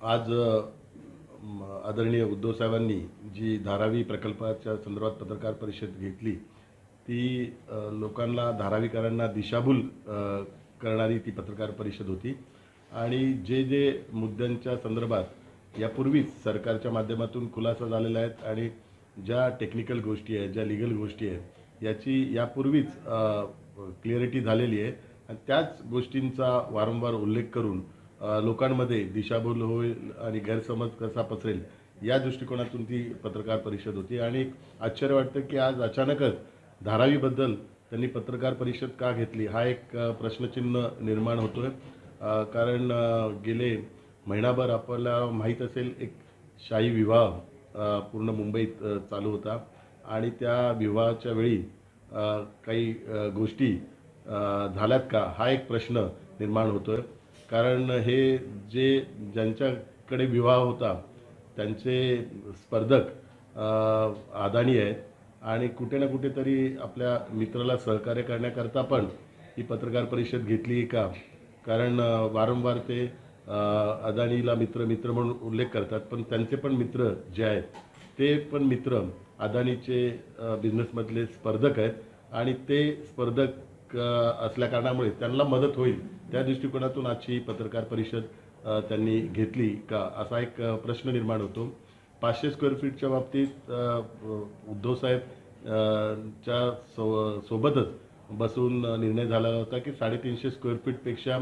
आज आदरणीय उद्धव साहेबांनी जी धारावी प्रकल्पाच्या संदर्भात पत्रकार परिषद घेतली ती लोकांना धारावीकरांना दिशाभूल करणारी ती पत्रकार परिषद होती आणि जे मुद्द्यांच्या संदर्भात यापूर्वीच सरकारच्या माध्यमातून खुलासा झालेला आहेत आणि ज्या टेक्निकल गोष्टी आहेत ज्या लीगल गोष्टी आहेत याची यापूर्वीच क्लिअरिटी झालेली आहे आणि त्याच गोष्टींचा वारंवार उल्लेख करून लोकांमध्ये दिशाभूल होईल आणि गैरसमज कसा पसरेल या दृष्टिकोनातून ती पत्रकार परिषद होती। आणि आश्चर्य वाटतं की आज अचानकच धारावीबद्दल त्यांनी पत्रकार परिषद का घेतली हा एक प्रश्नचिन्ह निर्माण होतोय। कारण गेले महिनाभर आपल्याला माहीत असेल एक शाही विवाह पूर्ण मुंबईत चालू होता आणि त्या विवाहाच्या वेळी काही गोष्टी झाल्यात का हा एक प्रश्न निर्माण होतोय। कारण हे ज्यांच्याकडे विवाह होता त्यांचे स्पर्धक अदानी आहेत आणि कुठे ना कुठेतरी आपल्या मित्राला सहकार्य करण्याकरता पण ही पत्रकार परिषद घेतली का। कारण वारंवार ते अदानीला मित्र म्हणून उल्लेख करतात पण त्यांचे पण मित्र जे आहेत ते पण मित्र अदानीचे बिझनेसमधले स्पर्धक आहेत आणि ते स्पर्धक असल्या कारणामुळे त्यांना मदत होईल त्या दृष्टिकोनातून आजची ही पत्रकार परिषद त्यांनी घेतली का असा एक प्रश्न निर्माण होतो। 500 स्क्वेअर फीटच्या बाबतीत उद्धव साहेब च्या सोबतच बसून निर्णय झाला होता की 350 स्क्वेअर फीटपेक्षा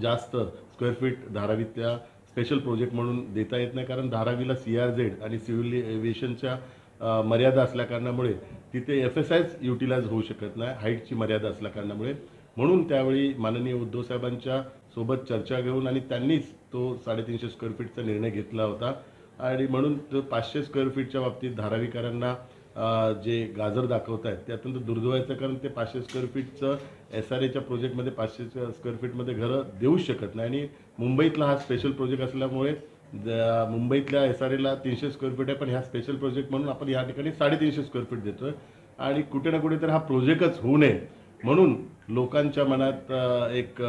जास्त स्क्वेअर फीट धारावीतल्या स्पेशल प्रोजेक्ट म्हणून देता येत नाही। कारण धारावीला CRZ आणि सिव्हिल एव्हिएशनच्या मर्यादा असल्या कारणामुळे तिथे FSIच युटिलाइज होऊ शकत नाही हाईटची मर्यादा असल्या कारणामुळे। म्हणून त्यावेळी माननीय उद्धव साहेबांच्या सोबत चर्चा घेऊन आणि त्यांनीच तो 350 स्क्वेअर फीटचा निर्णय घेतला होता आणि म्हणून तो 500 स्क्वेअर फीटच्या बाबतीत धारावीकरांना जे गाजर दाखवत आहेत ते अत्यंत दुर्दैव आहे। कारण ते 500 स्क्वेअर फीटचं SRAच्या प्रोजेक्टमध्ये 500 स्क्वेअर फीटमध्ये घरं देऊच शकत नाही आणि मुंबईतला हा स्पेशल प्रोजेक्ट असल्यामुळे मुंबईतल्या SRAला 300 स्क्वेअर फीट आहे पण ह्या स्पेशल प्रोजेक्ट म्हणून आपण या ठिकाणी 350 स्क्वेअर फीट देतोय आणि कुठे ना कुठेतरी हा प्रोजेक्टच होऊ नये म्हणून लोकांच्या मनात एक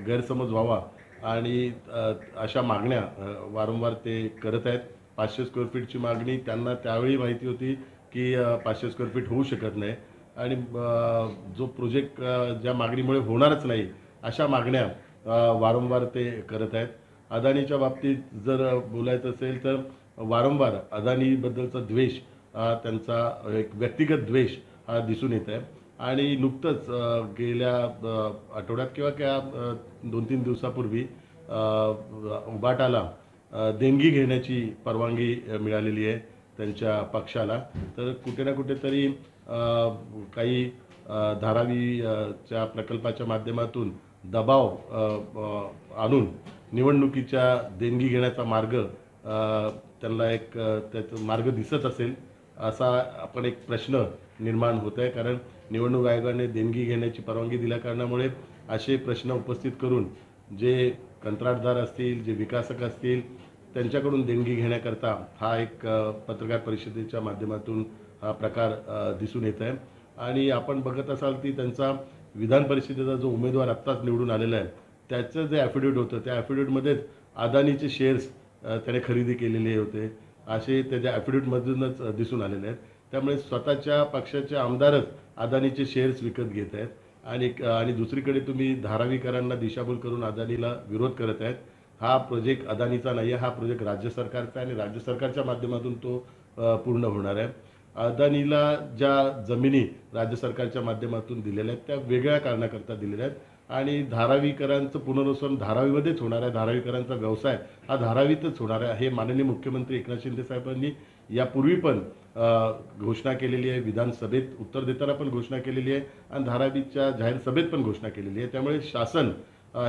गैरसमज व्हावा आणि अशा मागण्या वारंवार ते करत आहेत। 500 स्क्वेअर फीटची मागणी त्यांना त्यावेळी माहिती होती की 500 स्क्वेअर फीट होऊ शकत नाही आणि जो प्रोजेक्ट ज्या मागणीमुळे होणारच नाही अशा मागण्या वारंवार ते करत आहेत। अदानीच्या बाबतीत जर बोलायचं असेल तर वारंवार अदानीबद्दलचा द्वेष त्यांचा एक व्यक्तिगत द्वेष हा दिसून येत आहे आणि नुकतंच गेल्या आठवड्यात किंवा 2-3 दिवसापूर्वी उबाटाला देणगी घेण्याची परवानगी मिळालेली आहे त्यांच्या पक्षाला। तर कुठे ना कुठेतरी काही धारावीच्या प्रकल्पाच्या माध्यमातून दबाव आणून निवडणुकीच्या देणगी घेण्याचा मार्ग त्यांना एक त्याचा मार्ग दिसत असेल असा आपण एक प्रश्न निर्माण होत आहे। कारण निवडणूक आयोगाने देणगी घेण्याची परवानगी दिल्या कारणामुळे असे प्रश्न उपस्थित करून जे कंत्राटदार असतील जे विकासक असतील त्यांच्याकडून देणगी घेण्याकरता हा एक पत्रकार परिषदेच्या माध्यमातून हा प्रकार दिसून येत आहे। आणि आपण बघत असाल की त्यांचा विधान परिषदेचा जो उमेदवार आत्ताच निवडून आलेला आहे त्याचं जे ॲफिडेविट होतं त्या ॲफिडेविटमध्येच अदानीचे शेअर्स त्याने खरेदी केलेले होते असे त्याच्या ॲफिडेविटमधूनच दिसून आलेले आहेत। त्यामुळे स्वतःच्या पक्षाचे आमदारच अदानीचे शेअर्स विकत घेत आहेत आणि दुसरीकडे तुम्ही धारावीकरांना दिशाभूल करून अदानीला विरोध करत आहेत। हा प्रोजेक्ट अदानीचा नाही आहे, हा प्रोजेक्ट राज्य सरकारचा आहे आणि राज्य सरकारच्या माध्यमातून तो पूर्ण होणार आहे। अदानीला ज्या जमिनी राज्य सरकारच्या माध्यमातून दिलेल्या आहेत त्या वेगळ्या कारणाकरता दिलेल्या आहेत आणि धारावीकरांचं पुनर्वसन धारावीमध्येच होणार आहे। धारावीकरांचा व्यवसाय हा धारावीतच होणार आहे हे माननीय मुख्यमंत्री एकनाथ शिंदे साहेबांनी यापूर्वी पण घोषणा केलेली आहे। विधानसभेत उत्तर देताना पण घोषणा केलेली आहे आणि धारावीच्या जाहीर सभेत पण घोषणा केलेली आहे। त्यामुळे शासन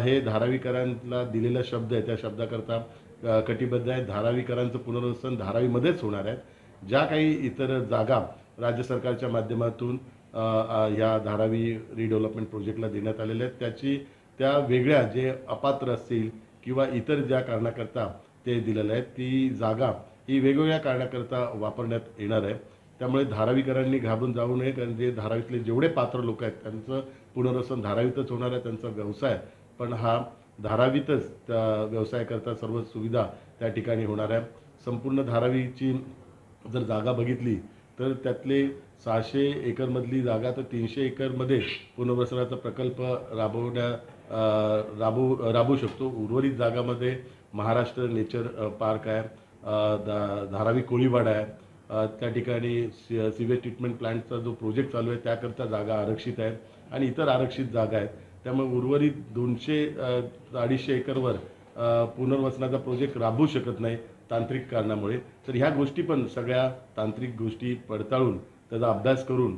हे धारावीकरांना दिलेला शब्द आहे त्या शब्दाकरता कटिबद्ध आहे। धारावीकरांचं पुनर्वसन धारावीमध्येच होणार आहे। ज्या काही इतर जागा राज्य सरकारच्या माध्यमातून या धारावी रिडेव्हलपमेंट प्रोजेक्टला देण्यात आलेल्या आहेत त्या वेगळ्या जे अपात्र असतील किंवा इतर ज्या कारणाकरता ते दिलेलं आहे ती जागा ही वेगवेगळ्या कारणाकरता वापरण्यात येणार आहे। त्यामुळे धारावीकरांनी घाबरून जाऊ नये कारण जे धारावीतले जेवढे पात्र लोक आहेत त्यांचं पुनर्वसन धारावीतच होणार आहे। त्यांचा व्यवसाय पण हा धारावीतच त्या व्यवसायाकरता सर्व सुविधा त्या ठिकाणी होणार आहे. संपूर्ण धारावीची जर जागा बघितली तर त्यातले 600 एकरमधली जागा तर 300 एकरमध्ये पुनर्वसनाचा प्रकल्प राबवू शकतो. उर्वरित जागामध्ये महाराष्ट्र नेचर पार्क आहे, धारावी कोळीवाडा आहे, त्या ठिकाणी सिवेज ट्रीटमेंट प्लांटचा जो प्रोजेक्ट चालू आहे त्याकरता जागा आरक्षित आहे आणि इतर आरक्षित जागा आहेत. त्यामुळे उर्वरित 200-250 एकरवर पुनर्वसनाचा प्रोजेक्ट राबवू शकत नाही तांत्रिक कारणामुळे. तर ह्या गोष्टी पण सगळ्या तांत्रिक गोष्टी पडताळून त्याचा अभ्यास करून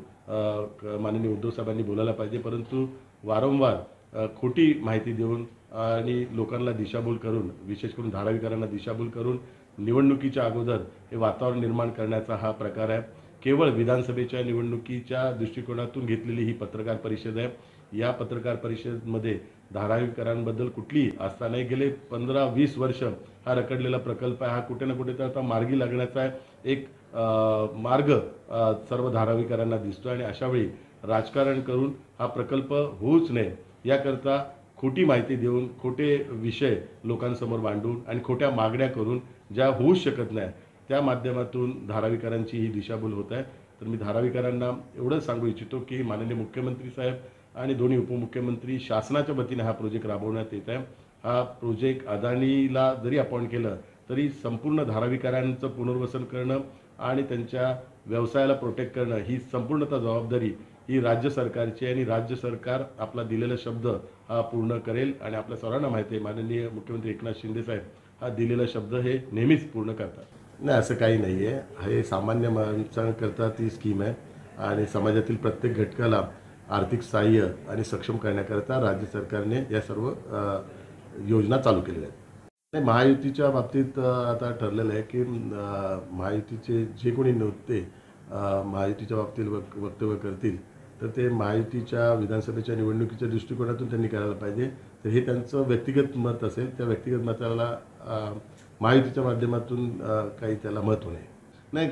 माननीय उद्धव साहेबांनी बोलायला पाहिजे. परंतु वारंवार खोटी माहिती देऊन आणि लोकांना दिशाभूल करून, विशेष करून धारावीकरांना दिशाभूल करून निवडणुकीच्या अगोदर हे वातावरण निर्माण करण्याचा हा प्रकार आहे. केवळ विधानसभेच्या निवडणुकीच्या दृष्टिकोनातून घेतलेली ही पत्रकार परिषद आहे. या पत्रकार परिषदेमध्ये धारावीकरांबद्दल कुठलीही आस्था नाही. गेले 15-20 वर्ष हा रखडलेला प्रकल्प आहे. हा कुठे ना कुठे तर आता मार्गी लागण्याचा एक मार्ग सर्व धारावीकरांना दिसतो आणि अशावेळी राजकारण करून हा प्रकल्प होऊच नये याकरता खोटी माहिती देऊन, खोटे विषय लोकांसमोर मांडून आणि खोट्या मागण्या करून ज्या होऊच शकत नाही त्या माध्यमातून धारावीकरांची ही दिशाभूल होत आहे. तर मी धारावीकरांना एवढंच सांगू इच्छितो की माननीय मुख्यमंत्री साहेब आणि दोन्ही उपमुख्यमंत्री शासनाच्या वतीने हा प्रोजेक्ट राबवण्यात येत आहे. हा प्रोजेक्ट अदानीला जरी अपॉइंट केलं तरी संपूर्ण धारावीकरांचं पुनर्वसन करणं आणि त्यांच्या व्यवसायाला प्रोटेक्ट करणं ही संपूर्णतः जबाबदारी ही राज्य सरकारची आहे आणि राज्य सरकार आपला दिलेला शब्द हा पूर्ण करेल. आणि आपल्या सर्वांना माहिती आहे माननीय मुख्यमंत्री एकनाथ शिंदे साहेब हा दिलेला शब्द हे नेहमीच पूर्ण करतात. नाही, असं काही नाही आहे. हे सामान्य माणसांकरता ती स्कीम आहे आणि समाजातील प्रत्येक घटकाला आर्थिक सहाय्य आणि सक्षम करण्याकरता राज्य सरकारने या सर्व योजना चालू केलेल्या आहेत. नाही, महायुतीच्या बाबतीत आता ठरलेलं आहे की महायुतीचे जे कोणी नेते महायुतीच्या बाबतीत वक्तव्य करतील तर ते महायुतीच्या विधानसभेच्या निवडणुकीच्या दृष्टिकोनातून त्यांनी करायला पाहिजे. तर हे त्यांचं व्यक्तिगत मत असेल. त्या व्यक्तिगत मताला महायुतीच्या माध्यमातून काही त्याला महत्त्व नाही. नाही,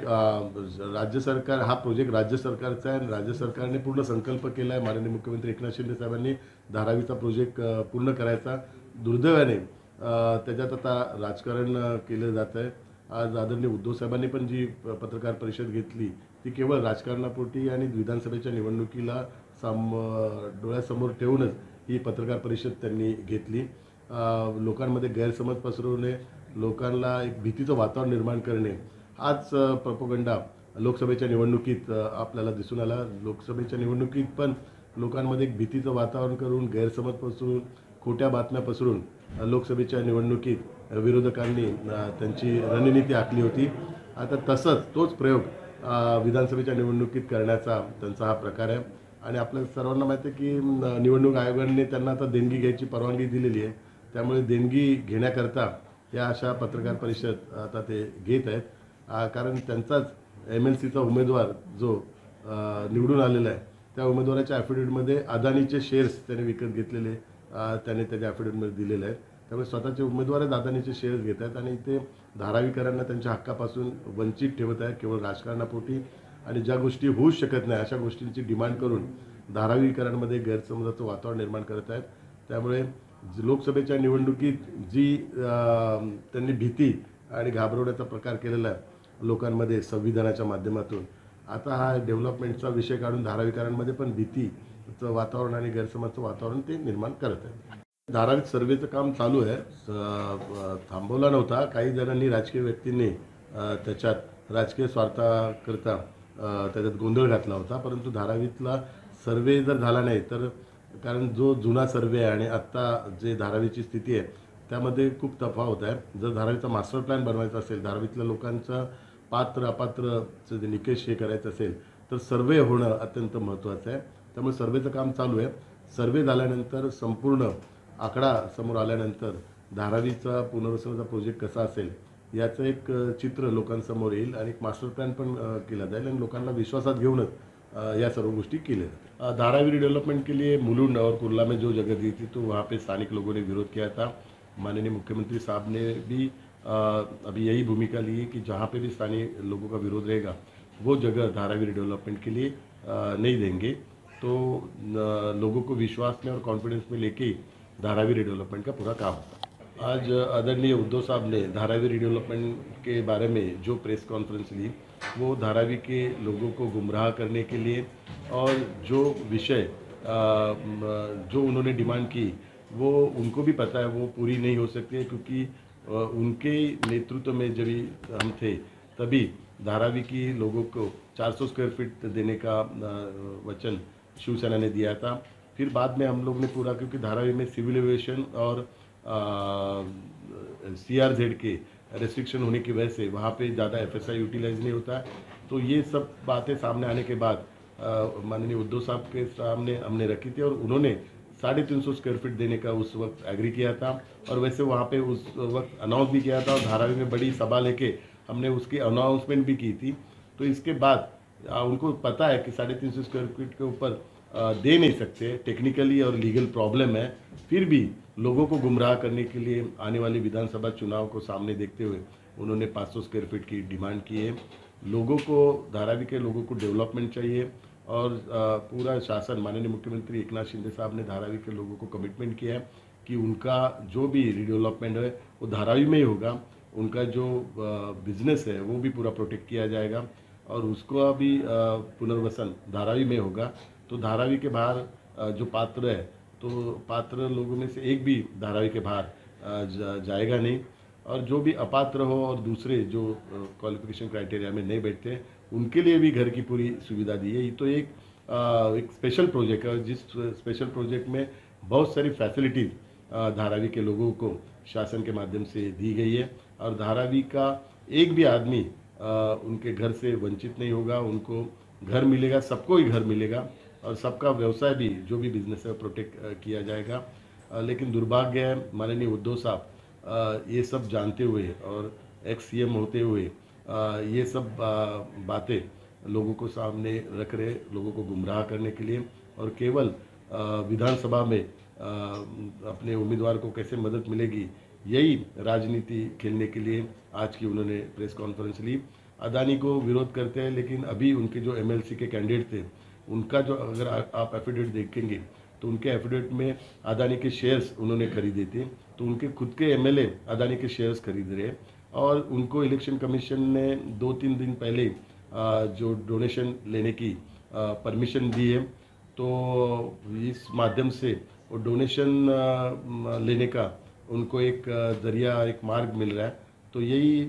राज्य सरकार हा प्रोजेक्ट राज्य सरकारचा आहे आणि राज्य सरकारने पूर्ण संकल्प केला आहे. माननीय मुख्यमंत्री एकनाथ शिंदे साहेबांनी धारावीचा प्रोजेक्ट पूर्ण करायचा. दुर्दैवाने त्याच्यात आता राजकारण केलं जात आहे. आज आदरणीय उद्धव साहेबांनी पण जी पत्रकार परिषद घेतली ती केवळ राजकारणापोटी आणि विधानसभेच्या निवडणुकीला डोळ्यासमोर ठेवूनच ही पत्रकार परिषद त्यांनी घेतली. लोकांमध्ये गैरसमज पसरवणे, लोकांना एक भीतीचं वातावरण निर्माण करणे हाच प्रोपगंडा लोकसभेच्या निवडणुकीत आपल्याला दिसून आला. लोकसभेच्या निवडणुकीत पण लोकांमध्ये एक भीतीचं वातावरण करून, गैरसमज पसरून, खोट्या बातम्या पसरून लोकसभेच्या निवडणुकीत विरोधकांनी त्यांची रणनीती आखली होती. आता तोच प्रयोग विधानसभेच्या निवडणुकीत करण्याचा त्यांचा हा प्रकार आहे. आणि आपल्या सर्वांना माहिती आहे की निवडणूक आयोगाने त्यांना आता देणगी घ्यायची परवानगी दिलेली आहे. त्यामुळे देणगी घेण्याकरता या अशा पत्रकार परिषद आता ते घेत आहेत. कारण त्यांचाच MLCचा उमेदवार जो निवडून आलेला आहे त्या उमेदवाराच्या ॲफिडेविटमध्ये अदानीचे शेअर्स त्याने विकत घेतलेले त्याने त्याच्या ॲफिडेविटमध्ये दिलेले आहेत. त्यामुळे स्वतःचे उमेदवारच अदानीचे शेअर्स घेत आहेत आणि ते धारावीकरांना त्यांच्या हक्कापासून वंचित ठेवत आहेत केवळ राजकारणापोटी. आणि ज्या गोष्टी होऊच शकत नाही अशा गोष्टींची डिमांड करून धारावीकरांमध्ये गैरसमजाचं वातावरण निर्माण करत आहेत. त्यामुळे लोकसभेच्या निवडणुकीत जी त्यांनी भीती आणि घाबरवण्याचा प्रकार केलेला आहे लोकांमध्ये संविधानाच्या माध्यमातून, आता हा डेव्हलपमेंटचा विषय काढून धारावीकरांमध्ये पण भीतीचं वातावरण आणि गैरसमजचं वातावरण ते निर्माण करत आहे. धारावीत सर्वेचं काम चालू आहे. थांबवला नव्हता. काही जणांनी, राजकीय व्यक्तींनी त्याच्यात राजकीय स्वार्थाकरता त्याच्यात गोंधळ घातला होता. परंतु धारावीतला सर्वे जर झाला नाही तर, कारण जो जुना सर्वे आहे आणि आत्ता जे धारावीची स्थिती आहे त्यामध्ये खूप तफावत आहे. जर धारावीचा मास्टर प्लॅन बनवायचा असेल, धारावीतल्या लोकांचं पात्र अपात्रचं जे निकष हे करायचं असेल तर सर्वे होणं अत्यंत महत्त्वाचं आहे. त्यामुळे सर्वेचं काम चालू आहे. सर्वे झाल्यानंतर संपूर्ण आकडा समोर आल्यानंतर धारावीचा पुनर्वसनाचा प्रोजेक्ट कसा असेल याचं एक चित्र लोकांसमोर येईल आणि एक मास्टर प्लॅन पण केला जाईल आणि लोकांना विश्वासात घेऊनच या सर्व गोष्टी केल्या जातील. धारावी डेवलपमेंट के लिए मुलुंड और कुर्ला में जो जगह दी थी तो वहाँ पे स्थानिक लोगों ने विरोध किया था. माननीय मुख्यमंत्री साहब ने भी अभी यही भूमिका ली है कि जहाँ पे भी स्थानीय लोगों का विरोध रहेगा वो जगह धारावी डेवलपमेंट के लिए नहीं देंगे. तो लोगों को विश्वास में और कॉन्फिडेंस में लेके धारावी रिडेवलपमेंट का पूरा काम होता। आज आदरणीय उद्धव साहब ने धारावी रिडेवलपमेंट के बारे में जो प्रेस कॉन्फ्रेंस ली, वो धारावी के लोगों को गुमराह करने के लिए और जो विषय जो उन्होंने डिमांड की वो उनको भी पता है वो पूरी नहीं हो सकती है, क्योंकि उनके नेतृत्व में जब हम थे तभी धारावी की लोगों को 400 स्क्वायर फीट देने का वचन शिवसेना ने दिया था। फिर बाद में हम लोग ने पूरा, क्योंकि धारावी में सिविल एविएशन और CRZ के रेस्ट्रिक्शन होने की वजह से वहाँ पे ज़्यादा FSI यूटिलाइज नहीं होता है। तो ये सब बातें सामने आने के बाद माननीय उद्धव साहब के सामने हमने रखी थी और उन्होंने 350 स्क्वायर फीट देने का उस वक्त एग्री किया था। और वैसे वहाँ पे उस वक्त अनाउंस भी किया था और धारावी में बड़ी सभा लेके हमने उसकी अनाउंसमेंट भी की थी। तो इसके बाद उनको पता है कि 350 स्क्वायर फीट के ऊपर दे नहीं सकते, टेक्निकली और लीगल प्रॉब्लम है, फिर भी लोगों को गुमराह करने के लिए आने वाले विधानसभा चुनाव को सामने देखते हुए उन्होंने 500 स्क्वायर फीट की डिमांड की है। लोगों को, धारावी के लोगों को डेवलपमेंट चाहिए और पूरा शासन, माननीय मुख्यमंत्री एकनाथ शिंदे साहब ने धारावी के लोगों को कमिटमेंट किया है कि उनका जो भी रिडेवलपमेंट है वो धारावी में ही होगा। उनका जो बिजनेस है वो भी पूरा प्रोटेक्ट किया जाएगा और उसको भी पुनर्वसन धारावी में होगा। तो धारावी के बाहर जो पात्र है, तो पात्र लोगों में से एक भी धारावी के बाहर जाएगा नहीं। और जो भी अपात्र हो और दूसरे जो क्वालिफिकेशन क्राइटेरिया में नहीं बैठते, उनके लिए भी घर की पूरी सुविधा दी है। ये तो एक स्पेशल प्रोजेक्ट है, जिस स्पेशल प्रोजेक्ट में बहुत सारी फैसिलिटीज़ धारावी के लोगों को शासन के माध्यम से दी गई है और धारावी का एक भी आदमी उनके घर से वंचित नहीं होगा। उनको घर मिलेगा, सबको ही घर मिलेगा और सबका व्यवसाय भी, जो भी बिजनेस है, प्रोटेक्ट किया जाएगा। लेकिन दुर्भाग्य है, माननीय उद्धव साहब ये सब जानते हुए और एक्स CM होते हुए ये सब बातें लोगों को सामने रख रहे, लोगों को गुमराह करने के लिए और केवल विधानसभा में अपने उम्मीदवार को कैसे मदद मिलेगी, यही राजनीति खेलने के लिए आज की उन्होंने प्रेस कॉन्फ्रेंस ली। अदानी को विरोध करते हैं, लेकिन अभी उनके जो MLC के कैंडिडेट थे, उनका जो, अगर आप एफिडेविट देखेंगे तो उनके एफिडेविट में अदानी के शेयर्स उन्होंने खरीदे थे। तो उनके खुद के MLA अदानी के शेयर्स खरीद रहे हैं और उनको इलेक्शन कमीशन ने 2-3 दिन पहले जो डोनेशन लेने की परमिशन दी है। तो इस माध्यम से वो डोनेशन लेने का उनको एक जरिया, एक मार्ग मिल रहा है। तो यही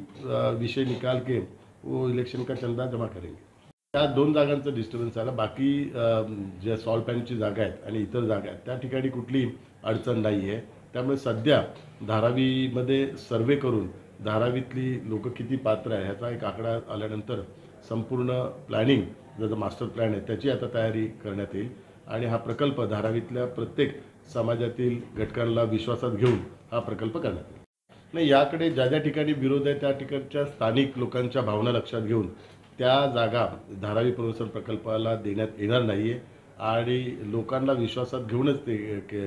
विषय निकाल के वो इलेक्शन का चंदा जमा करेंगे। त्या 2 जागांचं डिस्टर्बन्स आला, बाकी ज्या सॉल्ट पॅनची जागा आहेत आणि इतर जागा आहेत त्या ठिकाणी कुठली अडचण नाही आहे। त्यामुळे सध्या धारावीमध्ये सर्वे करून धारावीतली लोक किती पात्र आहे ह्याचा एक आकडा आल्यानंतर संपूर्ण प्लॅनिंग, जो मास्टर प्लॅन आहे त्याची आता तयारी करण्यात येईल आणि हा प्रकल्प धारावीतल्या प्रत्येक समाजातील घटकांना विश्वासात घेऊन हा प्रकल्प करण्यात येईल। नाही, याकडे ज्या ज्या ठिकाणी विरोध आहे त्या ठिकाणच्या स्थानिक लोकांच्या भावना लक्षात घेऊन त्या जागा धारावी पुनर्वसन प्रकल्पाला देण्यात येणार नाही आहे आणि लोकांना विश्वासात घेऊनच ते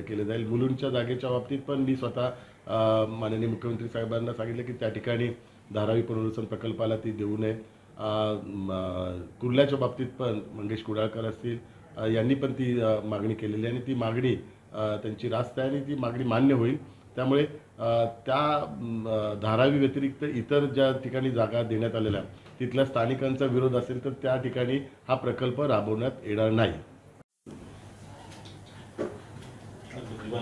केले जाईल। मुलुंडच्या जागेच्या बाबतीत पण मी स्वतः माननीय मुख्यमंत्री साहेबांना सांगितलं की त्या ठिकाणी धारावी पुनर्वसन प्रकल्पाला ती देऊ नये। कुर्ल्याच्या बाबतीत पण मंगेश कुडाळकर असतील यांनी पण ती मागणी केलेली आणि ती मागणी त्यांची रास्त आहे आणि ती मागणी मान्य होईल। त्यामुळे त्या धारावी व्यतिरिक्त इतर ज्या ठिकाणी जागा देण्यात आलेल्या तिथल्या स्थानिकांचा विरोध असेल तर त्या ठिकाणी हा प्रकल्प राबवण्यात येणार नाही।